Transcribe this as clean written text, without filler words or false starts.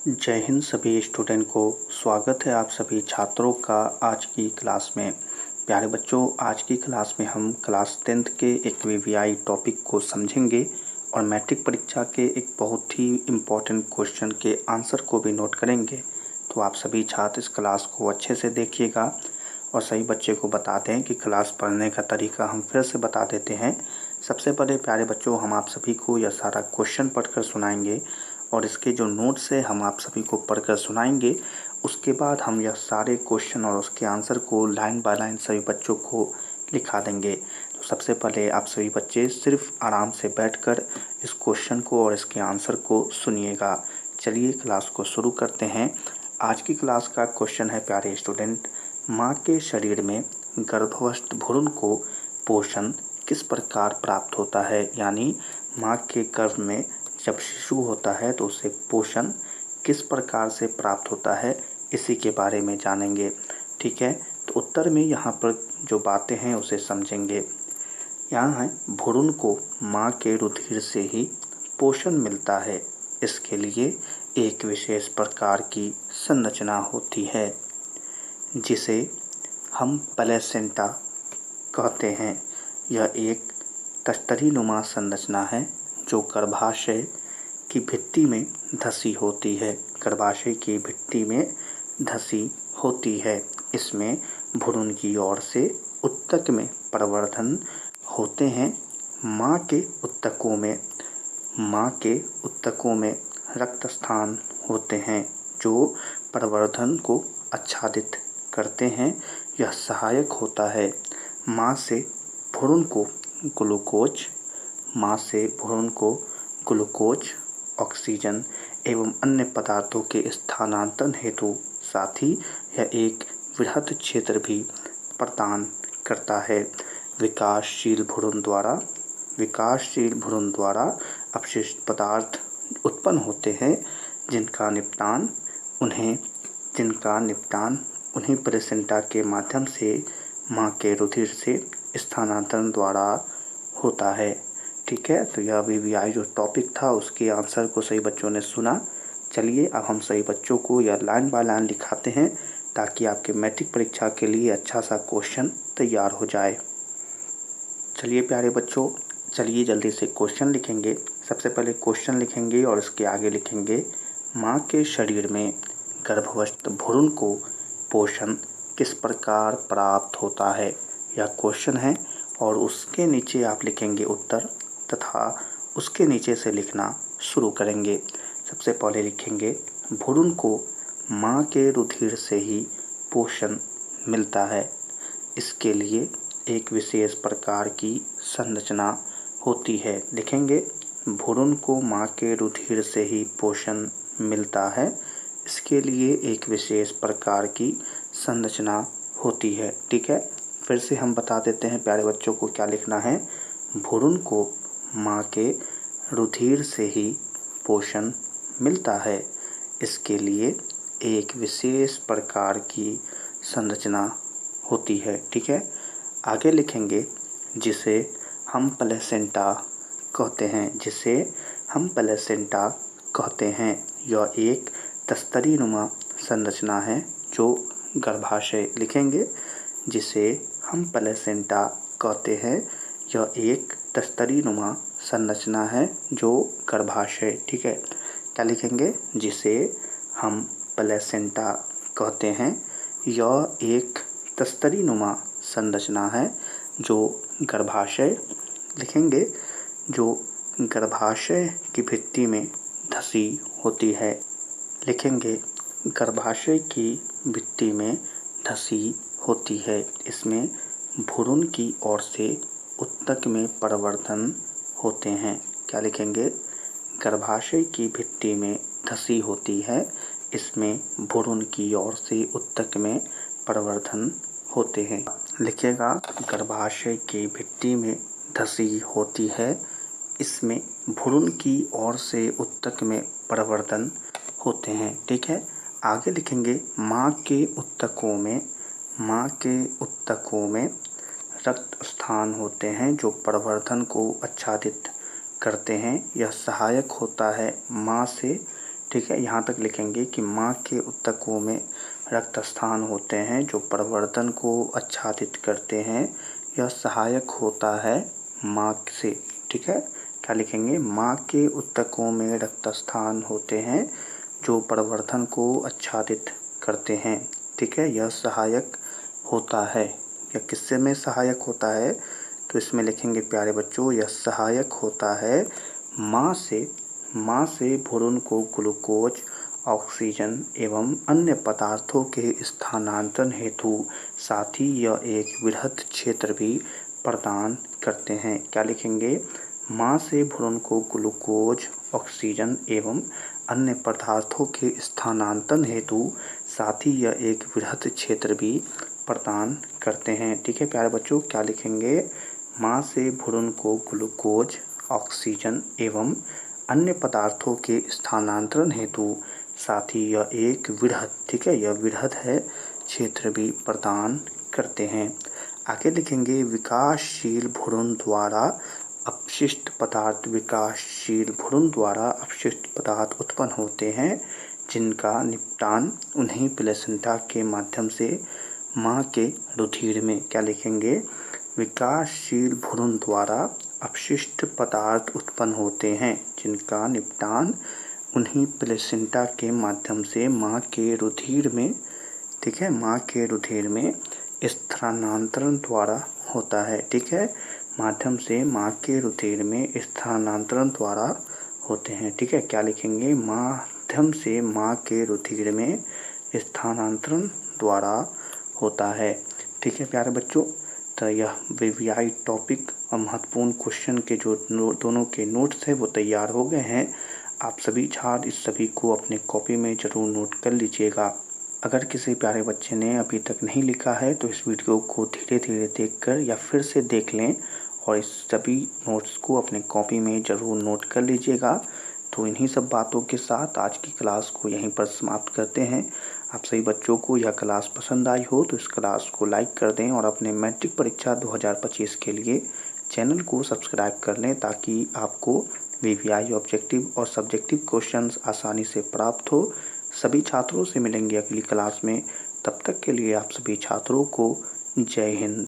जय हिंद सभी स्टूडेंट को। स्वागत है आप सभी छात्रों का आज की क्लास में। प्यारे बच्चों, आज की क्लास में हम क्लास 10th के एक वीवीआई टॉपिक को समझेंगे और मैट्रिक परीक्षा के एक बहुत ही इम्पोर्टेंट क्वेश्चन के आंसर को भी नोट करेंगे। तो आप सभी छात्र इस क्लास को अच्छे से देखिएगा और सही बच्चे को बता दें कि क्लास पढ़ने का तरीका हम फिर से बता देते हैं। सबसे पहले प्यारे बच्चों, हम आप सभी को यह सारा क्वेश्चन पढ़कर सुनाएंगे और इसके जो नोट्स है हम आप सभी को पढ़कर सुनाएंगे। उसके बाद हम यह सारे क्वेश्चन और उसके आंसर को लाइन बाय लाइन सभी बच्चों को लिखा देंगे। तो सबसे पहले आप सभी बच्चे सिर्फ आराम से बैठकर इस क्वेश्चन को और इसके आंसर को सुनिएगा। चलिए क्लास को शुरू करते हैं। आज की क्लास का क्वेश्चन है प्यारे स्टूडेंट, माँ के शरीर में गर्भस्थ भ्रूण को पोषण किस प्रकार प्राप्त होता है। यानी माँ के गर्भ में जब शिशु होता है तो उसे पोषण किस प्रकार से प्राप्त होता है, इसी के बारे में जानेंगे। ठीक है, तो उत्तर में यहाँ पर जो बातें हैं उसे समझेंगे। यहाँ है, भ्रूण को माँ के रुधिर से ही पोषण मिलता है। इसके लिए एक विशेष प्रकार की संरचना होती है जिसे हम प्लेसेंटा कहते हैं। यह एक तस्तरीनुमा संरचना है जो गर्भाशय की भित्ति में धसी होती है। गर्भाशय की भित्ति में धसी होती है। इसमें भ्रूण की ओर से ऊतक में प्रवर्धन होते हैं। माँ के ऊतकों में रक्त स्थान होते हैं जो प्रवर्धन को आच्छादित करते हैं। यह सहायक होता है माँ से भ्रूण को ग्लूकोज, ऑक्सीजन एवं अन्य पदार्थों के स्थानांतरण हेतु, साथ ही यह एक वृहद क्षेत्र भी प्रदान करता है। विकासशील भ्रूण द्वारा अपशिष्ट पदार्थ उत्पन्न होते हैं जिनका निपटान उन्हें प्लेसेंटा के माध्यम से माँ के रुधिर से स्थानांतरण द्वारा होता है। ठीक है, तो यह वीवीआई जो टॉपिक था उसके आंसर को सही बच्चों ने सुना। चलिए अब हम सही बच्चों को यह लाइन बाय लाइन लिखाते हैं ताकि आपके मैट्रिक परीक्षा के लिए अच्छा सा क्वेश्चन तैयार हो जाए। चलिए प्यारे बच्चों, चलिए जल्दी से क्वेश्चन लिखेंगे। सबसे पहले क्वेश्चन लिखेंगे और इसके आगे लिखेंगे, माँ के शरीर में गर्भस्थ भ्रूण को पोषण किस प्रकार प्राप्त होता है। यह क्वेश्चन है और उसके नीचे आप लिखेंगे उत्तर तथा उसके नीचे से लिखना शुरू करेंगे। सबसे पहले लिखेंगे, भ्रूण को माँ के रुधिर से ही पोषण मिलता है। इसके लिए एक विशेष प्रकार की संरचना होती है। लिखेंगे, भ्रूण को माँ के रुधिर से ही पोषण मिलता है। इसके लिए एक विशेष प्रकार की संरचना होती है। ठीक है, फिर से हम बता देते हैं प्यारे बच्चों को क्या लिखना है। भ्रूण को माँ के रुधिर से ही पोषण मिलता है। इसके लिए एक विशेष प्रकार की संरचना होती है। ठीक है, आगे लिखेंगे, जिसे हम प्लेसेंटा कहते हैं। यह एक तस्तरीनुमा संरचना है जो गर्भाशय, लिखेंगे जिसे हम प्लेसेंटा कहते हैं। यह एक तस्तरीनुमा संरचना है जो गर्भाशय, ठीक है, क्या लिखेंगे, जिसे हम प्लेसेंटा कहते हैं। यह एक तस्तरीनुमा संरचना है जो गर्भाशय, लिखेंगे, जो गर्भाशय की भित्ति में धसी होती है। लिखेंगे, गर्भाशय की भित्ति में धसी होती है। इसमें भ्रूण की ओर से ऊतक में प्रवर्धन होते हैं। क्या लिखेंगे, गर्भाशय की भित्ति में धसी होती है। इसमें भ्रूण की ओर से ऊतक में प्रवर्धन होते हैं। लिखिएगा, गर्भाशय की भित्ति में धसी होती है। इसमें भ्रूण की ओर से ऊतक में प्रवर्धन होते हैं। ठीक है, आगे लिखेंगे, माँ के ऊतकों में रक्त स्थान होते हैं जो प्रवर्धन को आच्छादित करते हैं। यह सहायक होता है माँ से ठीक है, यहाँ तक लिखेंगे कि माँ के ऊतकों में रक्त स्थान होते हैं जो प्रवर्धन को आच्छादित करते हैं। यह सहायक होता है माँ से। ठीक है, क्या लिखेंगे? माँ के ऊतकों में रक्त स्थान होते हैं जो प्रवर्धन को आच्छादित करते हैं। ठीक है, यह सहायक होता है। यह किससे में सहायक होता है? तो इसमें लिखेंगे प्यारे बच्चों, यह सहायक होता है माँ से भ्रूण को ग्लूकोज, ऑक्सीजन एवं अन्य पदार्थों के स्थानांतरण हेतु, साथ ही यह एक वृहद क्षेत्र भी प्रदान करते हैं। क्या लिखेंगे? माँ से भ्रूण को ग्लूकोज, ऑक्सीजन एवं अन्य पदार्थों के स्थानांतरण हेतु, साथ ही यह एक वृहद क्षेत्र भी प्रदान करते हैं। ठीक है प्यारे बच्चों, क्या लिखेंगे? माँ से भ्रूण को ग्लूकोज, ऑक्सीजन एवं अन्य पदार्थों के स्थानांतरण हेतु, साथ ही यह एक वृहद, ठीक है, यह वृहद है, क्षेत्र भी प्रदान करते हैं। आगे लिखेंगे विकासशील भ्रूण द्वारा अपशिष्ट पदार्थ। विकासशील भ्रूण द्वारा अपशिष्ट पदार्थ उत्पन्न होते हैं जिनका निपटान उन्हीं प्लेसेंटा के माध्यम से माँ के रुधिर में। क्या लिखेंगे? विकासशील भ्रूण द्वारा अपशिष्ट पदार्थ उत्पन्न होते हैं जिनका निपटान उन्हीं प्लेसेंटा के माध्यम से माँ के रुधिर में, ठीक है, माँ के रुधिर में स्थानांतरण द्वारा होता है। ठीक है, माध्यम से माँ के रुधिर में स्थानांतरण द्वारा होते हैं। ठीक है, क्या लिखेंगे? माध्यम से माँ के रुधिर में स्थानांतरण द्वारा होता है। ठीक है प्यारे बच्चों, तो यह वीवीआई टॉपिक और महत्वपूर्ण क्वेश्चन के जो दोनों के नोट्स हैं वो तैयार हो गए हैं। आप सभी छात्र इस सभी को अपने कॉपी में ज़रूर नोट कर लीजिएगा। अगर किसी प्यारे बच्चे ने अभी तक नहीं लिखा है तो इस वीडियो को धीरे धीरे देखकर या फिर से देख लें और इस सभी नोट्स को अपने कॉपी में ज़रूर नोट कर लीजिएगा। तो इन्हीं सब बातों के साथ आज की क्लास को यहीं पर समाप्त करते हैं। आप सभी बच्चों को यह क्लास पसंद आई हो तो इस क्लास को लाइक कर दें और अपने मैट्रिक परीक्षा 2025 के लिए चैनल को सब्सक्राइब कर लें ताकि आपको वीवीआई ऑब्जेक्टिव और सब्जेक्टिव क्वेश्चंस आसानी से प्राप्त हो। सभी छात्रों से मिलेंगे अगली क्लास में। तब तक के लिए आप सभी छात्रों को जय हिंद।